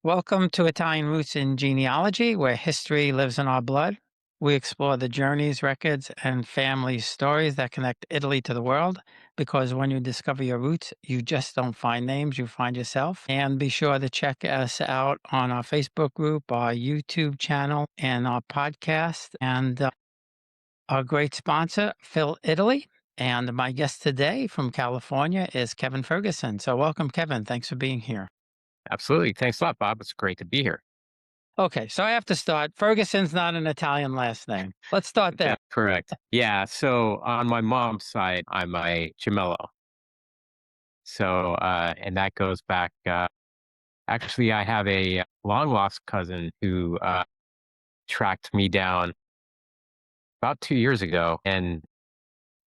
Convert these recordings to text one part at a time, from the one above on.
Welcome to Italian Roots in Genealogy, where history lives in our blood. We explore the journeys, records, and family stories that connect Italy to the world. Because when you discover your roots, you just don't find names, you find yourself. And be sure to check us out on our Facebook group, our YouTube channel, and our podcast. And our great sponsor, Phil Italy. And my guest today from California is Kevin Ferguson. So, welcome, Kevin. Thanks for being here. Absolutely. Thanks a lot, Bob. It's great to be here. Okay, so I have to start. Ferguson's not an Italian last name. Let's start there. That's correct. Yeah. So on my mom's side, I'm a Gemello. So, and that goes back. Actually, I have a long lost cousin who tracked me down about 2 years ago, and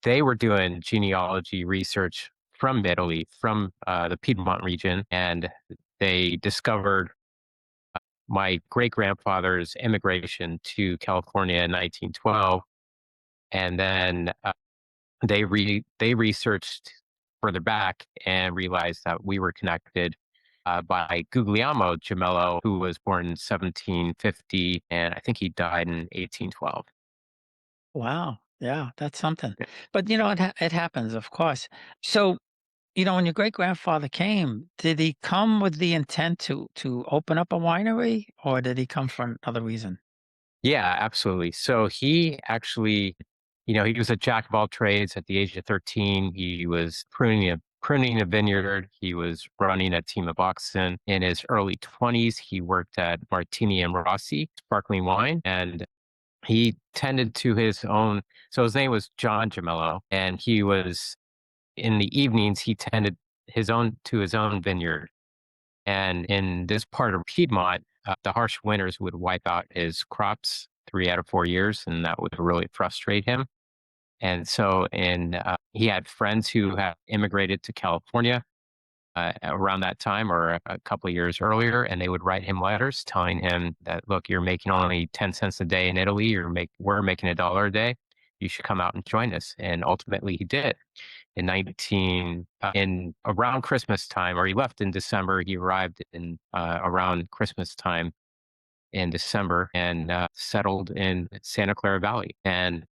they were doing genealogy research from Italy, from the Piedmont region, and they discovered my great grandfather's immigration to California in 1912. And then they researched further back and realized that we were connected by Guglielmo Gemello, who was born in 1750, and I think he died in 1812. Wow. Yeah, that's something. Yeah. But it happens, of course. So, when your great grandfather came, did he come with the intent to open up a winery, or did he come for another reason? Yeah, absolutely. So he actually, he was a jack of all trades. At the age of 13, he was pruning a vineyard. He was running a team of oxen. In his early 20s, he worked at Martini and Rossi sparkling wine, and he tended to his own. So his name was John Gemello, and he was in the evenings he tended his own vineyard. And in this part of Piedmont, the harsh winters would wipe out his crops 3 out of 4 years, and that would really frustrate him. And so, he had friends who had immigrated to California around that time or a couple of years earlier, and they would write him letters telling him that, look, you're making only 10 cents a day in Italy, we're making $1 a day. You should come out and join us. And ultimately he did. In around Christmas time, or he left in December, he arrived in around Christmas time in December and settled in Santa Clara Valley. And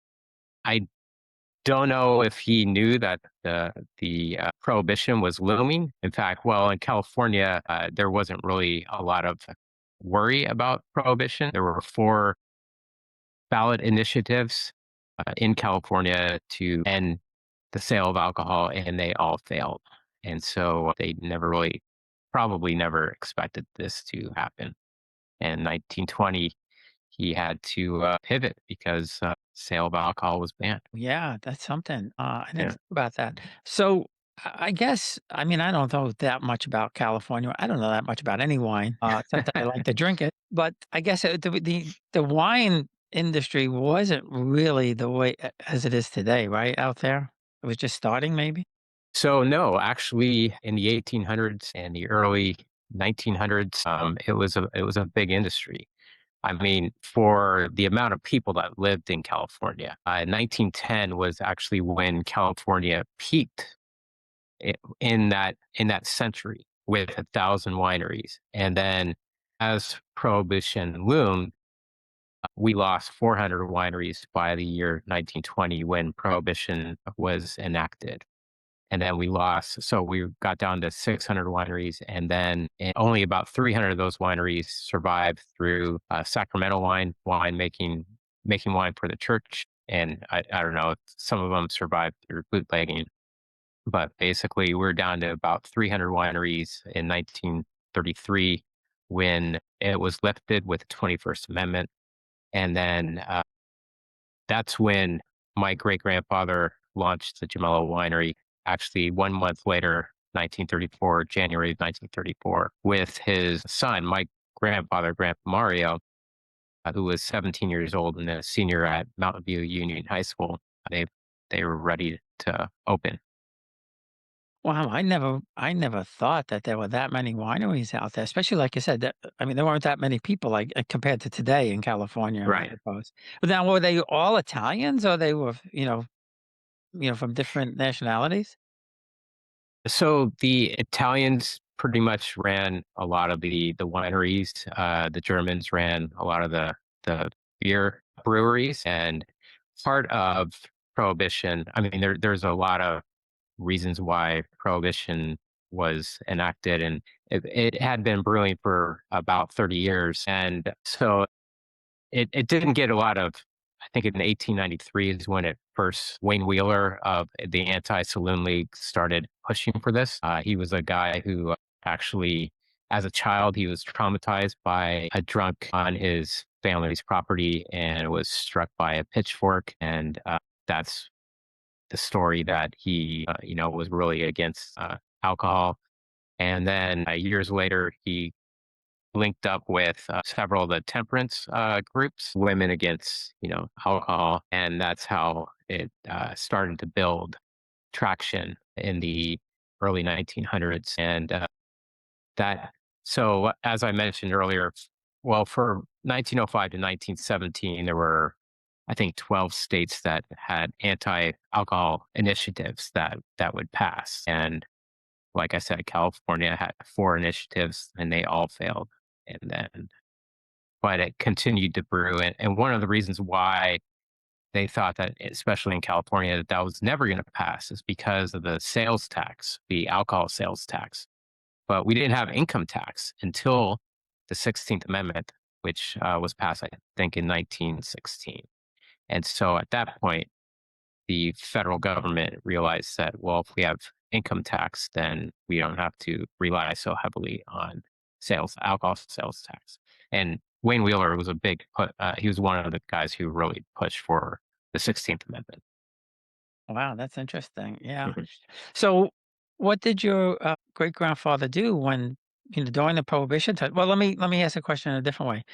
I don't know if he knew that the prohibition was looming. In fact, well, in California, there wasn't really a lot of worry about prohibition. There were four ballot initiatives in California to end the sale of alcohol, and they all failed. And so they probably never expected this to happen. In 1920, he had to pivot because sale of alcohol was banned. Yeah, that's something. I didn't Yeah. think about that. So I guess, I mean, I don't know that much about California. I don't know that much about any wine, except that I like to drink it. But I guess the wine industry wasn't really the way as it is today, right? Out there, it was just starting, maybe. So no, actually, in the 1800s and the early 1900s, it was a big industry. I mean, for the amount of people that lived in California, 1910 was actually when California peaked in that century with 1,000 wineries, and then as prohibition loomed, we lost 400 wineries by the year 1920 when prohibition was enacted. And then we got down to 600 wineries, and then only about 300 of those wineries survived through sacramental making wine for the church. And I don't know, some of them survived through bootlegging, but basically we're down to about 300 wineries in 1933 when it was lifted with the 21st Amendment. And then that's when my great grandfather launched the Gemello Winery. Actually, 1 month later, 1934, January of 1934, with his son, my grandfather, Grandpa Mario, who was 17 years old and a senior at Mountain View Union High School. They they were ready to open. Wow, I never thought that there were that many wineries out there, especially like you said, that I mean, there weren't that many people like compared to today in California, I Right. suppose. But now were they all Italians or they were, from different nationalities? So the Italians pretty much ran a lot of the wineries. The Germans ran a lot of the beer breweries, and part of Prohibition. I mean, there's a lot of reasons why Prohibition was enacted, and it had been brewing for about 30 years, and so it didn't get a lot of. I think in 1893 is when it first Wayne Wheeler of the Anti-Saloon League started pushing for this. He was a guy who actually, as a child, he was traumatized by a drunk on his family's property and was struck by a pitchfork, and that's the story that he, was really against alcohol. And then years later, he linked up with several of the temperance groups, Women Against, Alcohol, and that's how it started to build traction in the early 1900s. And that, so as I mentioned earlier, well, for 1905 to 1917, there were, I think, 12 states that had anti-alcohol initiatives that would pass. And like I said, California had four initiatives and they all failed. And then, but it continued to brew. And one of the reasons why they thought that, especially in California, that that was never going to pass is because of the sales tax, the alcohol sales tax. But we didn't have income tax until the 16th Amendment, which was passed, I think, in 1916. And so at that point, the federal government realized that, well, if we have income tax, then we don't have to rely so heavily on alcohol sales tax. And Wayne Wheeler was he was one of the guys who really pushed for the 16th Amendment. Wow, that's interesting. Yeah. Mhm. So, what did your great grandfather do when during the Prohibition time? Well, let me ask a question in a different way.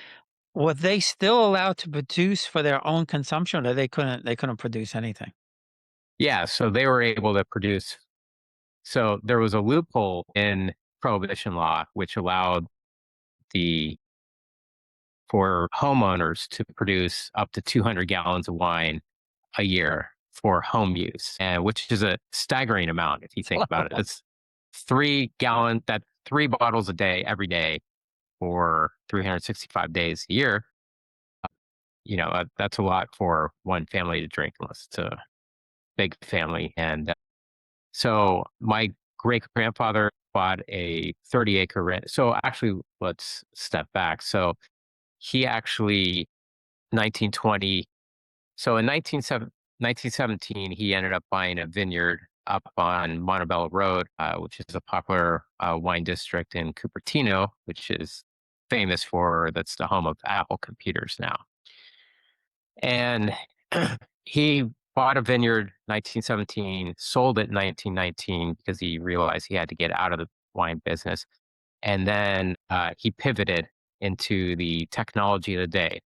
Were they still allowed to produce for their own consumption, or they couldn't produce anything? Yeah, so they were able to produce. So there was a loophole in prohibition law which allowed the for homeowners to produce up to 200 gallons of wine a year for home use, and which is a staggering amount if you think about it. It's 3 gallon that 3 bottles a day every day for 365 days a year. That's a lot for one family to drink unless it's a big family. And so my great grandfather bought a 30-acre ranch. So actually, let's step back. So he actually 1920. So in 1917, he ended up buying a vineyard up on Montebello Road, which is a popular wine district in Cupertino, which is famous for that's the home of Apple computers now. And he bought a vineyard 1917, sold it in 1919 because he realized he had to get out of the wine business. And then he pivoted into the technology of the day,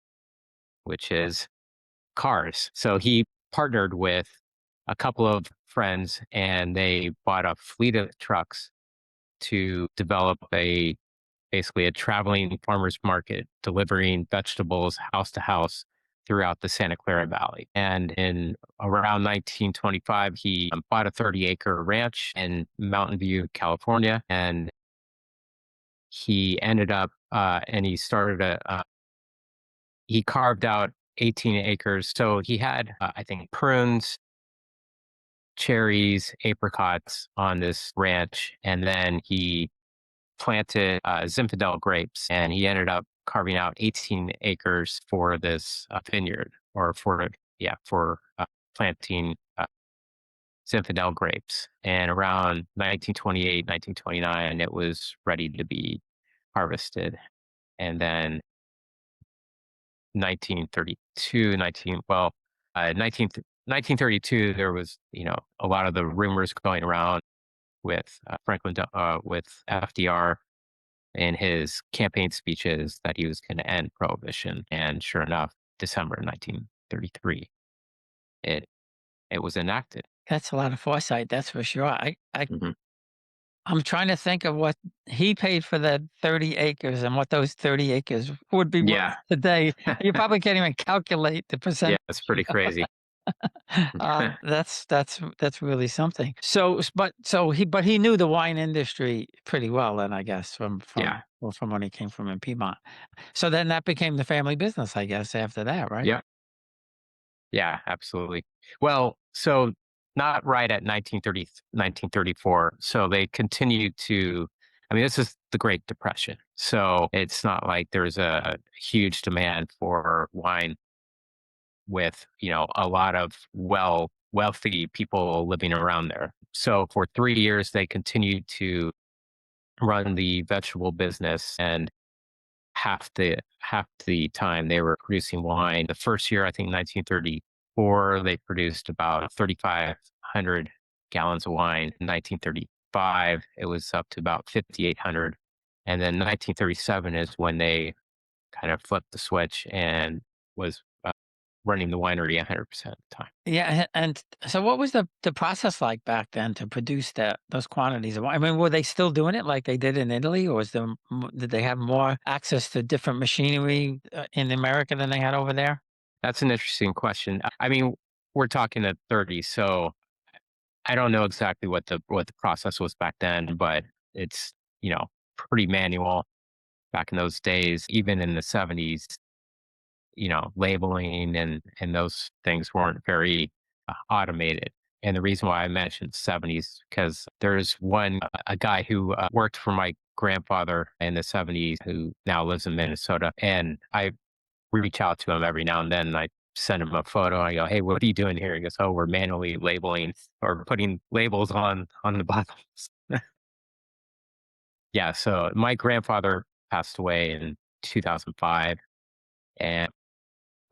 which is cars. So he partnered with a couple of friends and they bought a fleet of trucks to develop basically a traveling farmers market delivering vegetables house to house throughout the Santa Clara Valley. And in around 1925, he bought a 30-acre ranch in Mountain View, California, and he ended up and he started he carved out 18 acres. So he had, I think, prunes, cherries, apricots on this ranch, and then he planted Zinfandel grapes, and he ended up carving out 18 acres for this vineyard, or for planting Zinfandel grapes. And around 1928, 1929, it was ready to be harvested. And then 1932, 1932, there was a lot of the rumors going around with with FDR in his campaign speeches that he was going to end prohibition. And sure enough, December 1933, it it was enacted. That's a lot of foresight, that's for sure. Mhm. I'm trying to think of what he paid for that 30 acres and what those 30 acres would be worth Yeah, today. You probably can't even calculate the yeah, percentage. it's pretty crazy. That's really something. But he knew the wine industry pretty well then, I guess, Yeah. from when he came from in Piedmont. So then that became the family business, I guess, after that, right? Yep. Yeah, absolutely. Well, so not right at 1930, 1934. So they continued to, I mean, this is the Great Depression. So it's not like there's a huge demand for wine with, a lot of wealthy people living around there. So for 3 years, they continued to run the vegetable business, and half the time they were producing wine. The first year, I think 1934, they produced about 3,500 gallons of wine. In 1935, it was up to about 5,800. And then 1937 is when they kind of flipped the switch and was running the winery 100% of the time. Yeah, and so what was the process like back then to produce those quantities of wine? I mean, were they still doing it like they did in Italy, or did they have more access to different machinery in America than they had over there? That's an interesting question. I mean, we're talking the 30s, so I don't know exactly what the process was back then, but it's, pretty manual back in those days. Even in the 70s, labeling and those things weren't very automated. And the reason why I mentioned 70s because there's a guy who worked for my grandfather in the 70s who now lives in Minnesota, and I reach out to him every now and then. And I send him a photo. I go, "Hey, what are you doing here?" He goes, "Oh, we're manually labeling or putting labels on the bottles." Yeah. So my grandfather passed away in 2005, and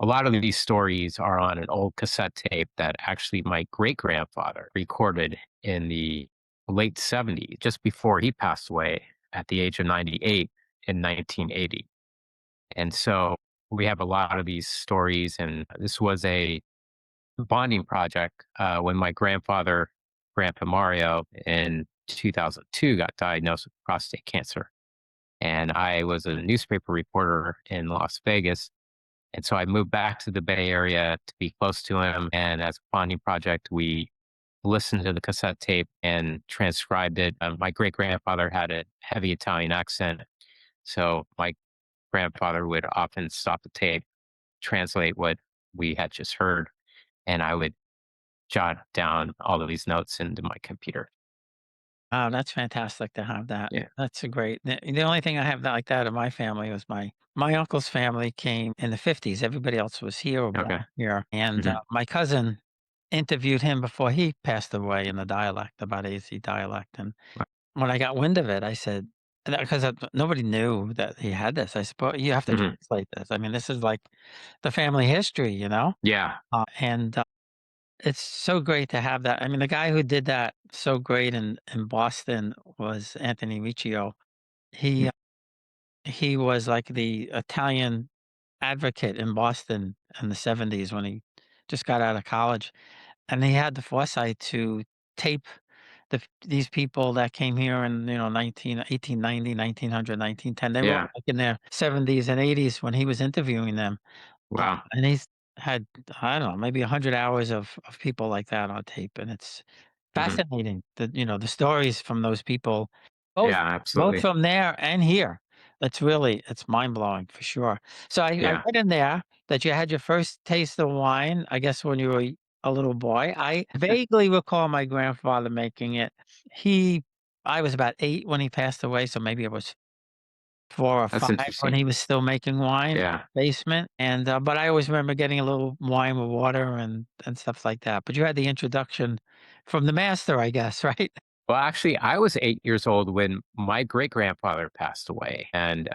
a lot of these stories are on an old cassette tape that actually my great grandfather recorded in the late 70s, just before he passed away at the age of 98 in 1980. And so we have a lot of these stories, and this was a bonding project when my Grandpa Mario, in 2002 got diagnosed with prostate cancer. And I was a newspaper reporter in Las Vegas. And so I moved back to the Bay Area to be close to him. And as a bonding project, we listened to the cassette tape and transcribed it. My great grandfather had a heavy Italian accent. So my grandfather would often stop the tape, translate what we had just heard, and I would jot down all of these notes into my computer. Oh, that's fantastic to have that. Yeah. That's a great. The only thing I have like that in my family was my uncle's family came in the 50s. Everybody else was here or Okay. born here, and Hmm. my cousin interviewed him before he passed away in the dialect, about AZ dialect. And when I got wind of it, I said, because nobody knew that he had this. I suppose you have to Hmm. translate this. I mean, this is like the family history, you know? Yeah. And it's so great to have that. I mean, the guy who did that so great in Boston was Anthony Riccio. He he was like the Italian advocate in Boston in the 70s when he just got out of college, and he had the foresight to tape these people that came here in, 1890, 1900, 1910. They were Yeah. like in their 70s and 80s when he was interviewing them. Wow. And he's had, I don't know, maybe 100 hours of people like that on tape, and it's Hmm. fascinating the stories from those people, both Yeah. both Absolutely. from there and here. It's mind-blowing for sure. So I Yeah. read in there that you had your first taste of wine, I guess, when you were a little boy. I vaguely recall my grandfather making it. He I was about 8 when he passed away, so maybe it was 4 or That's 5 when interesting. he was still making wine in Yeah. the basement, and, but I always remember getting a little wine with water and stuff like that, but you had the introduction from the master, I guess, right? Well, actually, I was 8 years old when my great grandfather passed away, and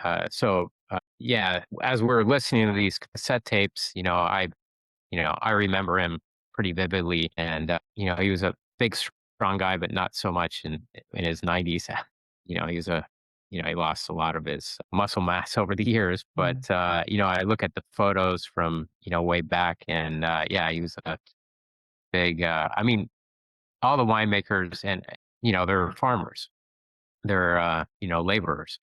yeah, as we're listening to these cassette tapes, I remember him pretty vividly, and he was a big, strong guy, but not so much in his 90s. He was he lost a lot of his muscle mass over the years, Mm. but I look at the photos from way back, and yeah, he was a big. I mean, all the winemakers, and they're farmers, they're laborers,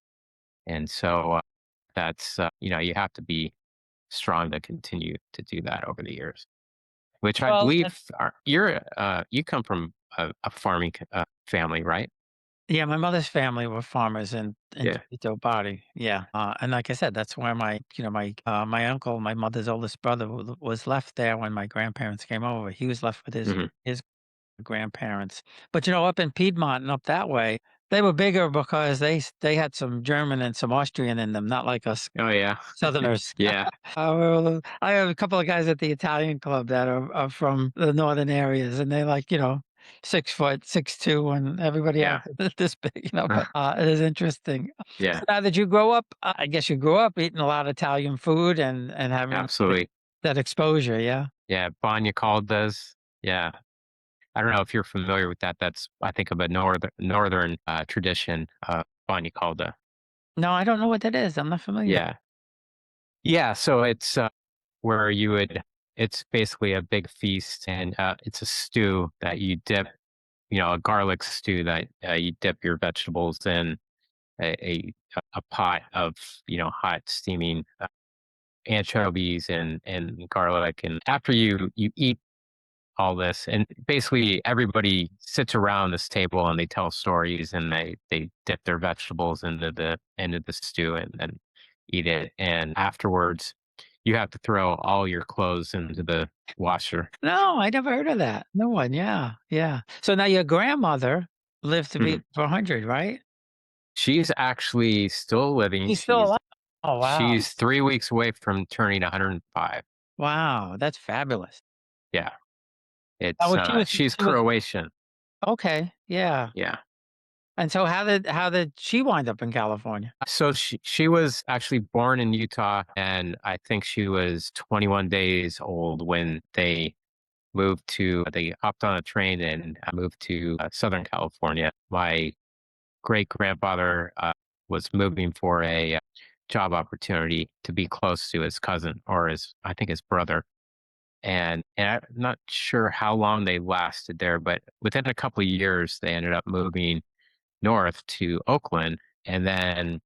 and so that's you have to be strong to continue to do that over the years. which I Well, believe you come from a farming family, right? yeah, my mother's family were farmers in Yeah. Tito Bari. Yeah, and like I said, that's where my uncle, my mother's oldest brother, was left there when my grandparents came over. He was left with Hmm. his grandparents. But up in Piedmont and up that way, they were bigger because they had some German and some Austrian in them, not like us Oh yeah. Southerners. Yeah. I have a couple of guys at the Italian club that are from the northern areas, and they like 6 foot, 6'2", and everybody else Yeah. is this big. But it is interesting. Yeah. So now that you grow up, I guess you grew up eating a lot of Italian food and having Absolutely. that exposure. Yeah. Yeah. Bagna caldas. Yeah. I don't know if you're familiar with that. That's I think of a northern tradition. Bagna calda. No, I don't know what that is. I'm not familiar. Yeah. Yeah. So it's where you would. It's basically a big feast, and it's a stew that you dip. A garlic stew that you dip your vegetables in a pot of hot steaming anchovies and garlic, and after you eat all this, and basically everybody sits around this table and they tell stories and they dip their vegetables into the stew and then eat it, and afterwards you have to throw all your clothes into the washer. No, I never heard of that. No one. Yeah, yeah. So now your grandmother lived to be Mhm. 400, right? She's actually still living. She's still alive. Oh, wow. She's 3 weeks away from turning 105. Wow, that's fabulous. Yeah. Oh, It's, well, she's she was Croatian. okay, yeah. Yeah. And so how did she wind up in California? So she was actually born in Utah, and I think she was 21 days old when they hopped on a train and moved to Southern California. My great grandfather was moving for a job opportunity to be close to his cousin or I think his brother. And I'm not sure how long they lasted there, but within a couple of years, they ended up moving north to Oakland, and then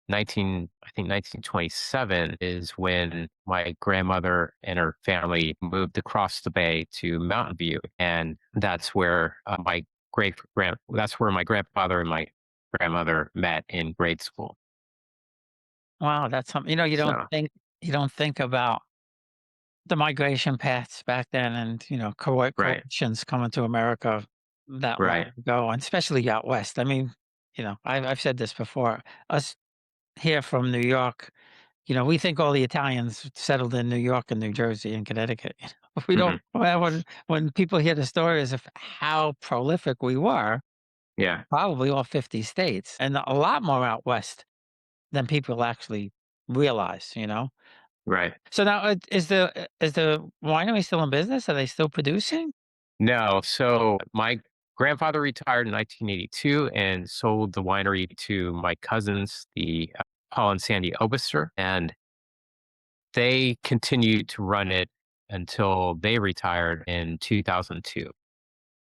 1927 is when my grandmother and her family moved across the bay to Mountain View, and that's where my grandfather and my grandmother met in grade school. Wow, that's something So you don't think about the migration paths back then and, right, Croatians coming to America that long right, ago, and especially out west. I mean, I've said this before. Us here from New York, we think all the Italians settled in New York and New Jersey and Connecticut. We don't. hmm, Well, when people hear the stories of how prolific we were, yeah, probably all 50 states, and a lot more out west than people actually realize. right. So now, is the winery still in business? Are they still producing? No, so my grandfather retired in 1982 and sold the winery to my cousins, the Paul and Sandy Obister, and they continued to run it until they retired in 2002.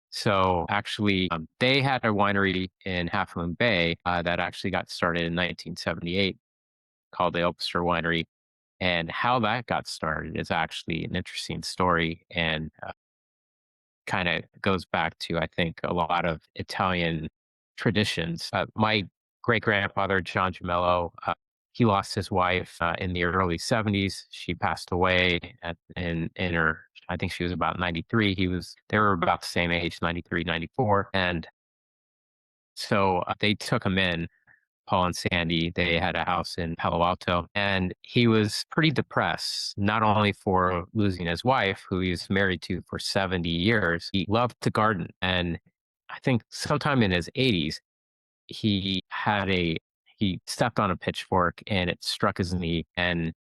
So actually, they had a winery in Half Moon Bay that actually got started in 1978 called the Obister Winery. And how that got started is actually an interesting story. And kind of goes back to, I think, a lot of Italian traditions. My great grandfather, John Gemello, he lost his wife in the early 70s. She passed away in her, I think she was about 93. They were about the same age, 93, 94. And so they took him in, Paul and Sandy. They had a house in Palo Alto, and he was pretty depressed, not only for losing his wife, who he was married to for 70 years. He loved to garden. And I think sometime in his 80s, he stepped on a pitchfork and it struck his knee. And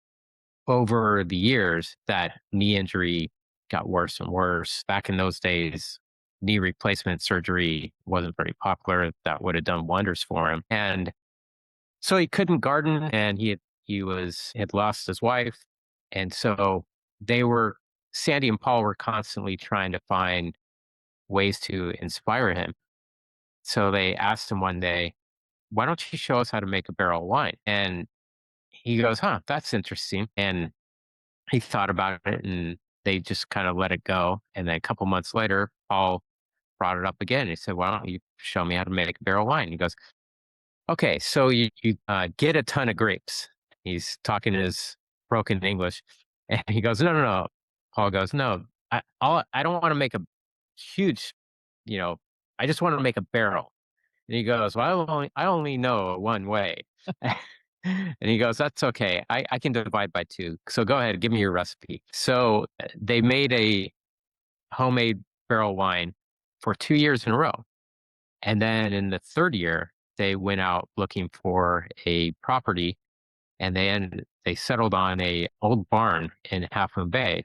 over the years, that knee injury got worse and worse. Back in those days, knee replacement surgery wasn't very popular. That would have done wonders for him. And so he couldn't garden, and had lost his wife, and so they were Sandy and Paul were constantly trying to find ways to inspire him. So they asked him one day, "Why don't you show us how to make a barrel of wine?" And he goes, "Huh, that's interesting." And he thought about it, and they just kind of let it go. And then a couple months later, Paul brought it up again. He said, "Why don't you show me how to make barrel wine?" He goes, "Okay, so you get a ton of grapes." He's talking in his broken English, and he goes, "No, no, no." Paul goes, "No, I don't want to make a huge, you know, I just want to make a barrel." And he goes, "Well, I only know one way." And he goes, "That's okay. I can divide by two. So go ahead, give me your recipe." So they made a homemade barrel wine for 2 years in a row. And then in the third year, they went out looking for a property, and they settled on a old barn in Half Moon Bay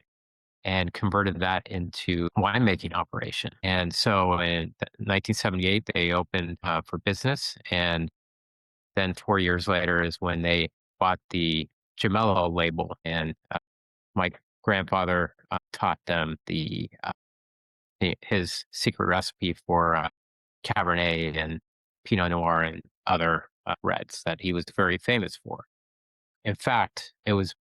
and converted that into a winemaking operation. And so in 1978, they opened for business. And then 4 years later is when they bought the Gemello label. And my grandfather taught them his secret recipe for Cabernet and Pinot Noir and other reds that he was very famous for. In fact, it was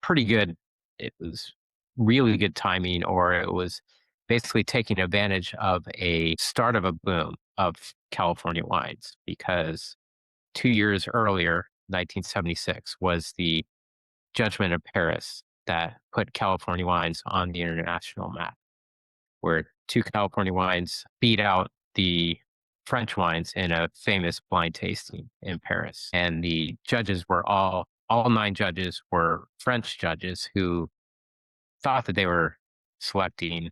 pretty good. It was really good timing, or it was basically taking advantage of a start of a boom of California wines because 2 years earlier, 1976, was the Judgment of Paris that put California wines on the international map, where two California wines beat out the French wines in a famous blind tasting in Paris. And the judges were all nine judges were French judges who thought that they were selecting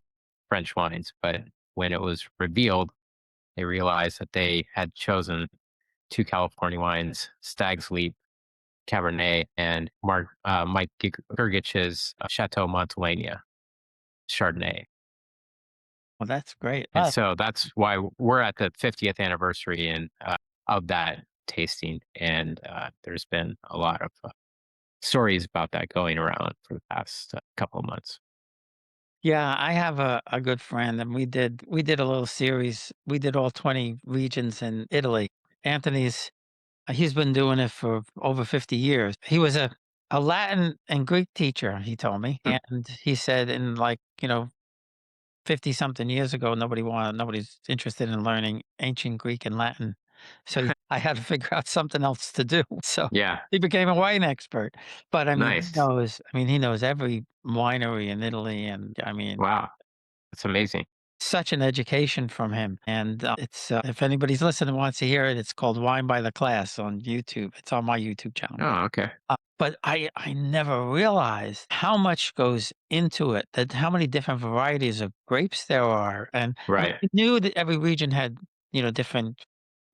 French wines, but when it was revealed, they realized that they had chosen two California wines, Stag's Leap Cabernet and Mike Gergich's Chateau Montelena Chardonnay. Well, that's great. And so that's why we're at the 50th anniversary of that tasting. And there's been a lot of stories about that going around for the past couple of months. Yeah, I have a good friend, and we did a little series. We did all 20 regions in Italy. Anthony's he's been doing it for over 50 years. He was a Latin and Greek teacher, he told me, Hmm. and he said in, like, 50 something years ago, nobody's interested in learning ancient Greek and Latin. So I had to figure out something else to do. So Yeah. he became a wine expert. But I mean, Nice. he knows every winery in Italy, and I mean, Wow. That's amazing. such an education from him. And it's if anybody's listening and wants to hear it, it's called Wine by the Class on YouTube. It's on my YouTube channel. Oh, okay. But I never realized how much goes into it, that how many different varieties of grapes there are, and Right. I knew that every region had, different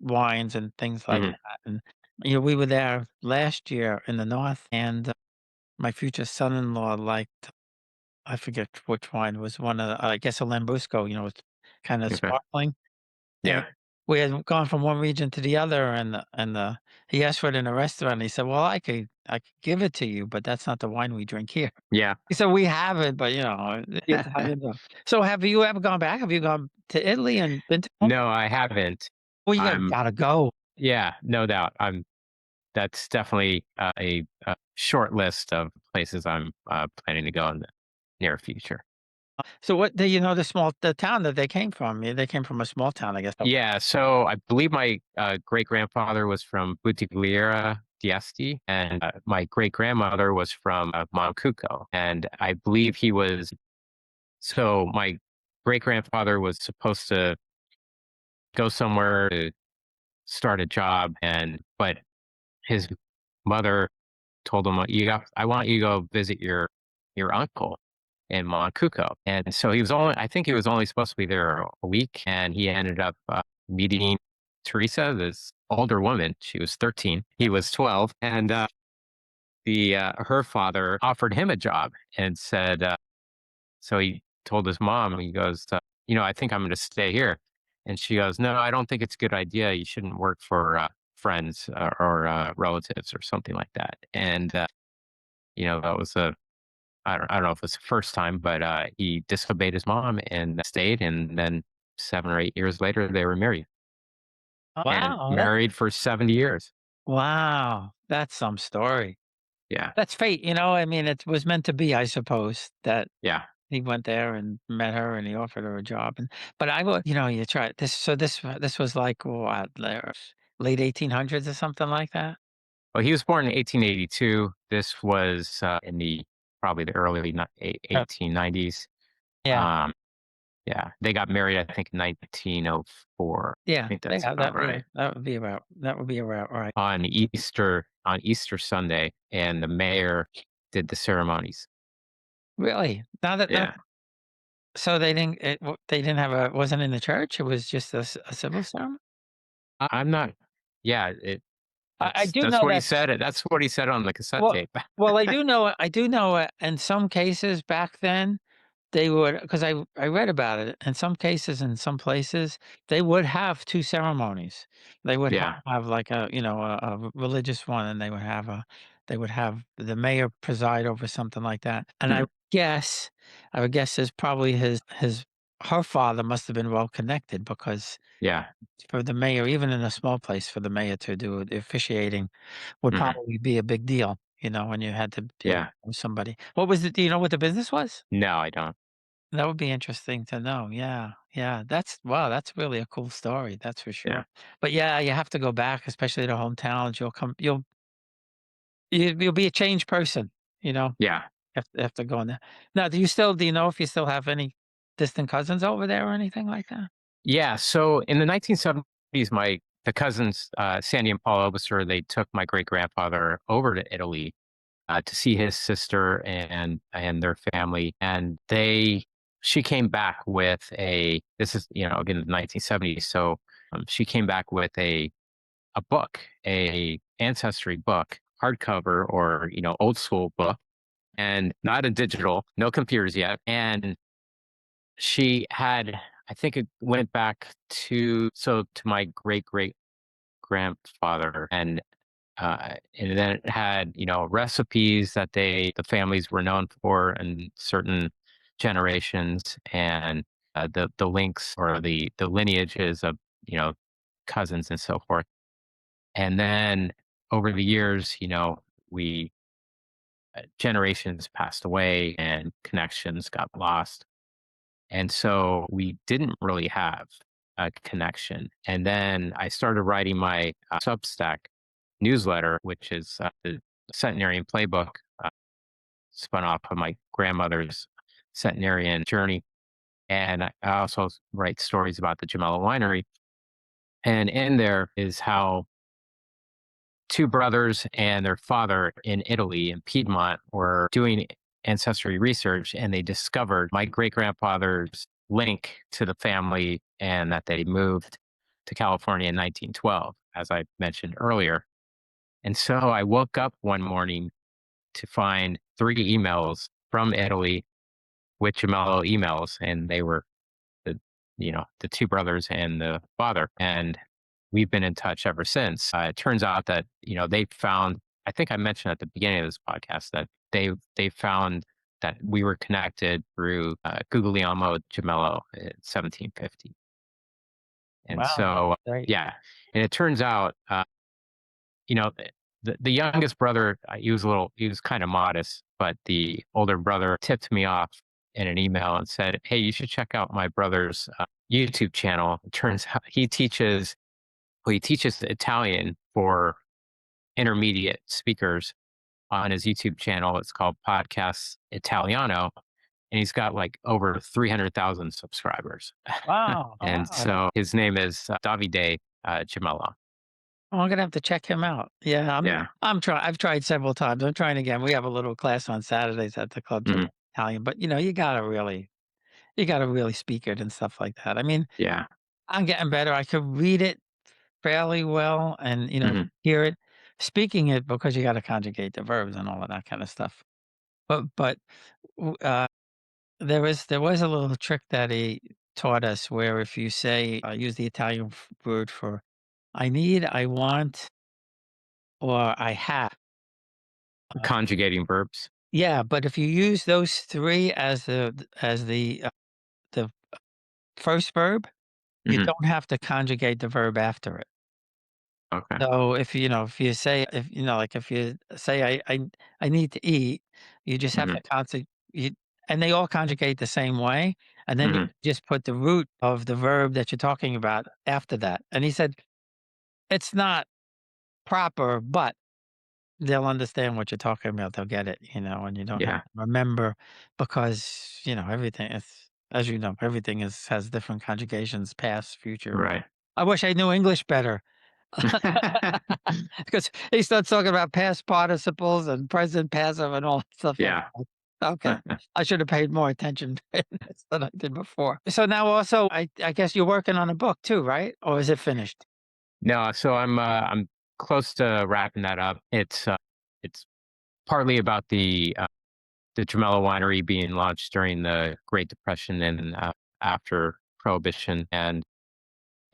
wines and things like Hmm. that, and, we were there last year in the North, and, my future son-in-law liked I forget which wine, it was one of I guess a Lambrusco, it's kinda Okay. sparkling. And Yeah. we had gone from one region to the other, and he asked for it in a restaurant, and he said, "Well, I could give it to you, but that's not the wine we drink here." Yeah. He said, "We have it, but, it's not in the." So, have you ever gone back? Have you gone to Italy and been to them? No, I haven't. Well, you I'm, gotta go. yeah, no doubt. That's definitely a short list of places I'm planning to go in the near future. So what do you know the town that they came from? Yeah, they came from a small town, I guess. Yeah, so I believe my great grandfather was from Buttigliera d'Asti, and my great grandmother was from Moncuco. And I believe my great grandfather was supposed to go somewhere to start a job, but his mother told him, I want you to go visit your uncle in Moncuco." And so I think he was only supposed to be there a week, and he ended up meeting Teresa, this older woman. She was 13, he was 12, and the her father offered him a job and said, so he told his mom, he goes, "I think I'm going to stay here." And she goes, "No, I don't think it's a good idea. You shouldn't work for friends or relatives or something like that." And that was I don't know if it's the first time, but he disobeyed his mom and stayed. And then 7 or 8 years later, they were married and Wow, married for 70 years. that's some story. Yeah. That's fate, I mean, it was meant to be, I suppose, that Yeah. he went there and met her, and he offered her a job, and but I would you try this so this was like, what, late 1800s or something like that? Well, he was born in 1882. This was, in the probably the early 1890s. Yeah, Um, yeah, they got married, I think, in 1904. I yeah, think that's yeah, about right. that would be about right. On Easter Sunday, and the mayor did the ceremonies. Really? Now that Yeah. so they didn't have a it wasn't in the church, it was just a civil ceremony? I'm not yeah, I do that's know what he that said that's what he said on the cassette well tape. I do know, in some cases back then, they would, because I read about it. In some cases, in some places, they would have 2 ceremonies. They would Yeah. have, like, a religious one, and they would have the mayor preside over something like that, and Mhm. I would guess his her father must have been well connected, because Yeah. for the mayor, even in a small place, for the mayor to do the officiating would Mhm. probably be a big deal, when you had to deal Yeah. with somebody. What was it, do you know what the business was? No, I don't. That would be interesting to know. Yeah, yeah. That's wow, that's really a cool story, that's for Yeah. sure. But yeah, you have to go back, especially to hometowns. You'll be a changed person, you know, Yeah. after going there. Now, do you know if you still have any distant cousins over there or anything like that? Yeah, so in the 1970s, the cousins, Sandy and Paul Oberster, they took my great-grandfather over to Italy, to see his sister and their family, and she came back with this is, again, the 1970s, so, she came back with a book, a ancestry book, hardcover or, old school book, and not a digital, no computers yet, and she had I think it went back to my great-great-grandfather, and then it had, recipes that the families were known for in certain generations, and, the links or the lineages of, you know, cousins and so forth. And then over the years, we generations passed away and connections got lost. And so we didn't really have a connection. And then I started writing my Substack newsletter, which is the Centenarian Playbook, spun off of my grandmother's centenarian journey. And I also write stories about the Gemello Winery. And in there is how two brothers and their father in Italy, in Piedmont, were doing ancestry research, and they discovered my great grandfather's link to the family, and that they moved to California in 1912, as I mentioned earlier. And so I woke up one morning to find three emails from Italy with Gemello emails, and they were the the two brothers and the father, and we've been in touch ever since. It turns out that they found. I think I mentioned at the beginning of this podcast that they found that we were connected through Guglielmo Gemello in 1750, and Wow, that's so great. yeah, and it turns out you know the youngest brother, he was kind of modest, but the older brother tipped me off in an email and said, "Hey, you should check out my brother's YouTube channel." It turns out he teaches Italian for intermediate speakers on his YouTube channel. It's called Podcast Italiano, and he's got like over 300,000 subscribers. Wow, oh, And wow. so his name is Davide Gemello. Oh, I'm gonna have to check him out. Yeah, Yeah. I've tried several times. I'm trying again. We have a little class on Saturdays at the club to learn Mhm. Italian, but, you gotta really speak it and stuff like that. I mean, Yeah. I'm getting better. I could read it fairly well and, Mhm. hear it. Speaking it, because you gotta conjugate the verbs and all of that kinda stuff. But, w there was a little trick that he taught us, where if you say, use the Italian word for "I need," "I want," or "I have." Conjugating verbs. Yeah, but if you use those 3 as the first verb, you Mhm. don't have to conjugate the verb after it. Okay. So if you say like, if you say, I need to eat," you just have Mhm. to you and they all conjugate the same way, and then you Mhm. just put the root of the verb that you're talking about after that, and he said, "It's not proper, but they'll understand what you're talking about, they'll get it, and you don't have Yeah. to remember because, everything is as you know, everything has different conjugations, past, future. Right. I wish I knew English better because he starts talking about past participles and present passive and all that stuff like Yeah. that. Okay. I should have paid more attention to this than I did before. So now also, I guess you're working on a book too, right? Or is it finished? No, so I'm close to wrapping that up. It's partly about the Gemello Winery being launched during the Great Depression and after Prohibition, and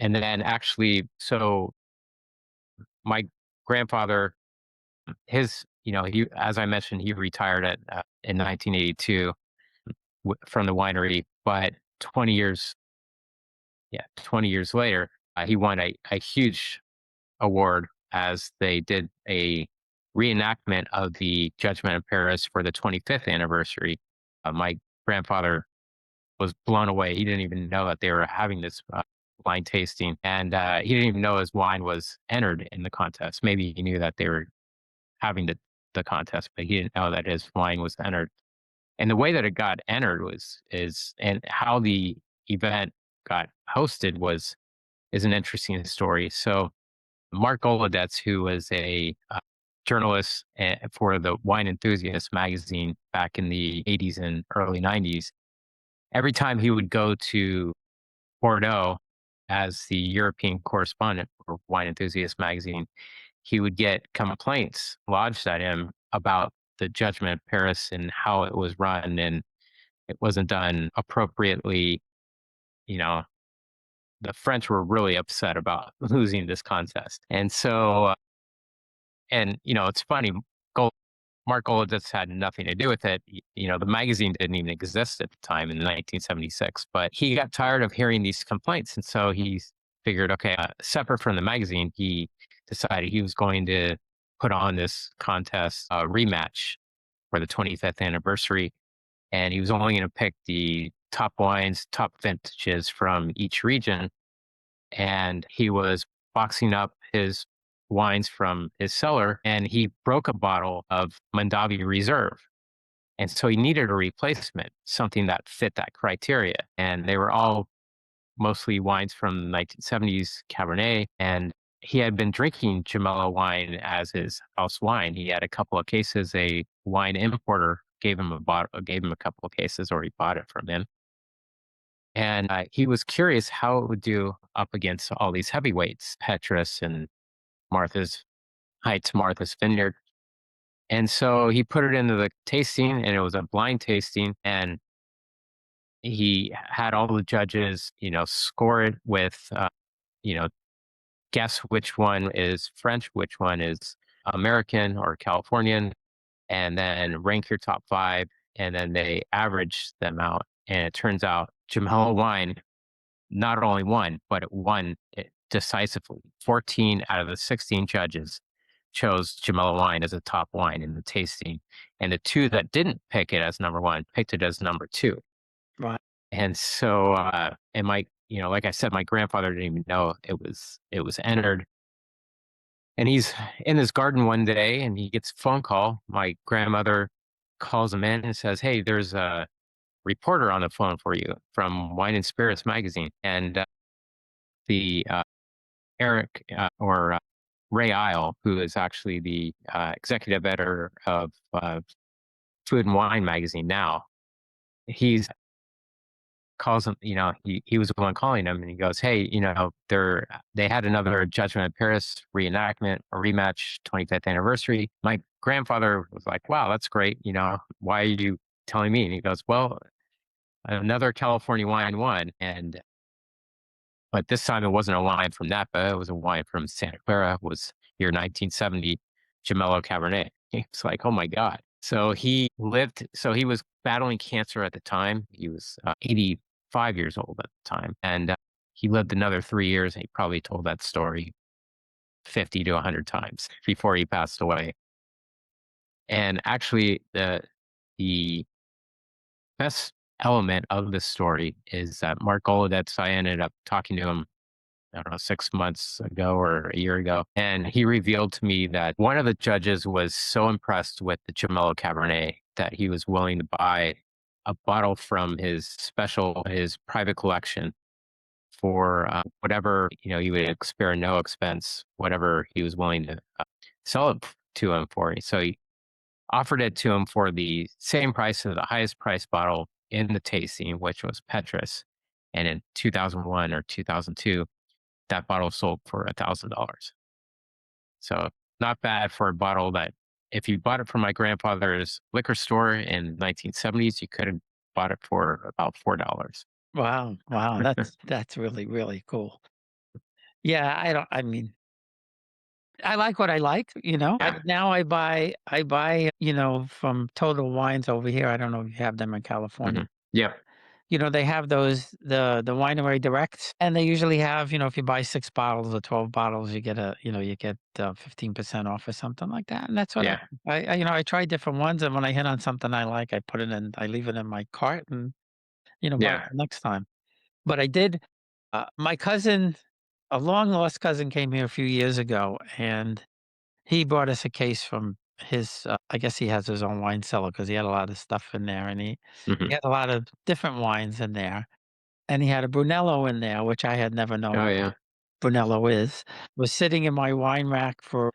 then actually, so my grandfather, he, as I mentioned, he retired in 1982 from the winery, but 20 years, yeah, 20 years later, he won a huge award as they did a reenactment of the Judgment in Paris for the 25th anniversary. My grandfather was blown away. He didn't even know that they were having this wine tasting, and he didn't even know his wine was entered in the contest. Maybe he knew that they were having the contest, but he didn't know that his wine was entered. And the way that it got entered and how the event got hosted is an interesting story. So Mark Golodetz, who was a journalist for the Wine Enthusiast magazine back in the 80s and early 90s, every time he would go to Bordeaux as the European correspondent for Wine Enthusiast magazine, he would get complaints lodged at him about the Judgment of Paris and how it was run and it wasn't done appropriately. You know, the French were really upset about losing this contest. And so, it's funny, Gol- Mark Golodetz had nothing to do with it. The magazine didn't even exist at the time in 1976, but he got tired of hearing these complaints. And so he figured, okay, separate from the magazine, he decided he was going to put on this contest rematch for the 25th anniversary. And he was only going to pick the top wines, top vintages from each region. And he was boxing up his wines from his cellar and he broke a bottle of Mondavi Reserve. And so he needed a replacement, something that fit that criteria. And they were all mostly wines from the 1970s Cabernet. And he had been drinking Gemello wine as his house wine. He had a couple of cases. A wine importer gave him a couple of cases, or he bought it from him. And he was curious how it would do up against all these heavyweights, Petrus and Martha's Heights, Martha's Vineyard. And so he put it into the tasting, and it was a blind tasting. And he had all the judges, score it with, you know, guess which one is French, which one is American or Californian, and then rank your top five. And then they average them out. And it turns out Jamel wine not only won, but it won it decisively. 14 out of the 16 judges chose Gemello wine as a top wine in the tasting, and the two that didn't pick it as number one picked it as number two. Right. And so, and like I said, my grandfather didn't even know it was entered. And he's in his garden one day, and he gets a phone call. My grandmother calls him in and says, "Hey, there's a reporter on the phone for you from Wine and Spirits magazine." And the Eric or Ray Isle, who is actually the executive editor of Food and Wine magazine now, he's calls him. He was the one calling him, and he goes, "Hey, they had another Judgment in Paris reenactment or rematch, 25th anniversary." My grandfather was like, "Wow, that's great. Why are you telling me?" And he goes, "Well, another California wine won, and but this time it wasn't a wine from Napa, it was a wine from Santa Clara. It was your 1970 Gemello Cabernet." It's like, "Oh my god." So he was battling cancer at the time. He was 85 years old at the time. And he lived another 3 years. And he probably told that story 50 to 100 times before he passed away. And actually, the best element of the story is that Mark Golodetz, I ended up talking to him, I don't know, 6 months ago or a year ago. And he revealed to me that one of the judges was so impressed with the Gemello Cabernet that he was willing to buy a bottle from his private collection for whatever, he would spare no expense, whatever he was willing to sell it to him for. So he offered it to him for the same price as the highest price bottle in the tasting, which was Petrus. And in 2001 or 2002, that bottle sold for $1,000. So not bad for a bottle that if you bought it from my grandfather's liquor store in 1970s, you could have bought it for about $4. Wow, wow, that's really, really cool. Yeah, I mean, I like what I like, you know? Yeah. I buy, from Total Wines over here, I don't know if you have them in California. Yep. They have those the Winery Directs, and they usually have, if you buy 6 bottles or 12 bottles, you get, 15% off or something like that, and that's what Yeah. I try different ones, and when I hit on something I like, I leave it in my cart and, buy it Yeah. next time. But I did my cousin a long lost cousin came here a few years ago, and he brought us a case from his, I guess he has his own wine cellar because he had a lot of stuff in there, and he hmm had a lot of different wines in there, and he had a Brunello in there, which I had never known Oh what yeah. Brunello is. Was sitting in my wine rack for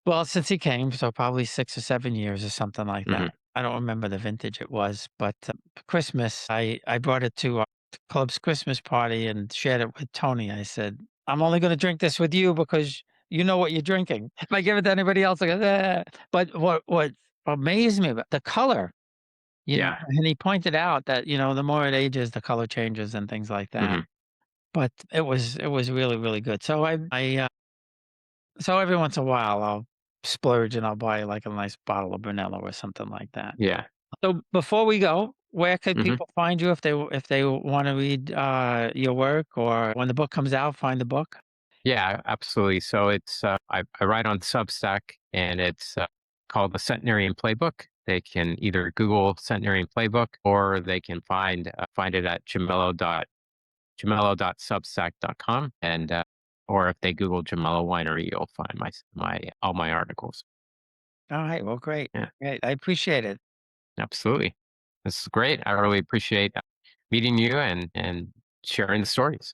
well, since he came, so probably 6 or 7 years or something like that. hmm I don't remember the vintage it was, but, for Christmas, I brought it to our club's Christmas party and shared it with Tony. I said, "I'm only gonna drink this with you because you know what you're drinking. If I give it to anybody else, I go, ah." But what amazed me about the color, Yeah. and he pointed out that, the more it ages, the color changes and things like that. hmm But it was really, really good. So every once in a while, I'll splurge and I'll buy like a nice bottle of Brunello or something like that. Yeah. So before we go, where could hmm people find you if they want to read your work or when the book comes out, find the book? Yeah, absolutely. So it's I write on Substack, and it's called the Centenarian Playbook. They can either Google Centenarian Playbook, or they can find it at gemello.substack.com, and or if they Google Gemello Winery, you'll find my all my articles. All right. Well, great. Yeah, Great. I appreciate it. absolutely. This is great. I really appreciate meeting you and sharing the stories.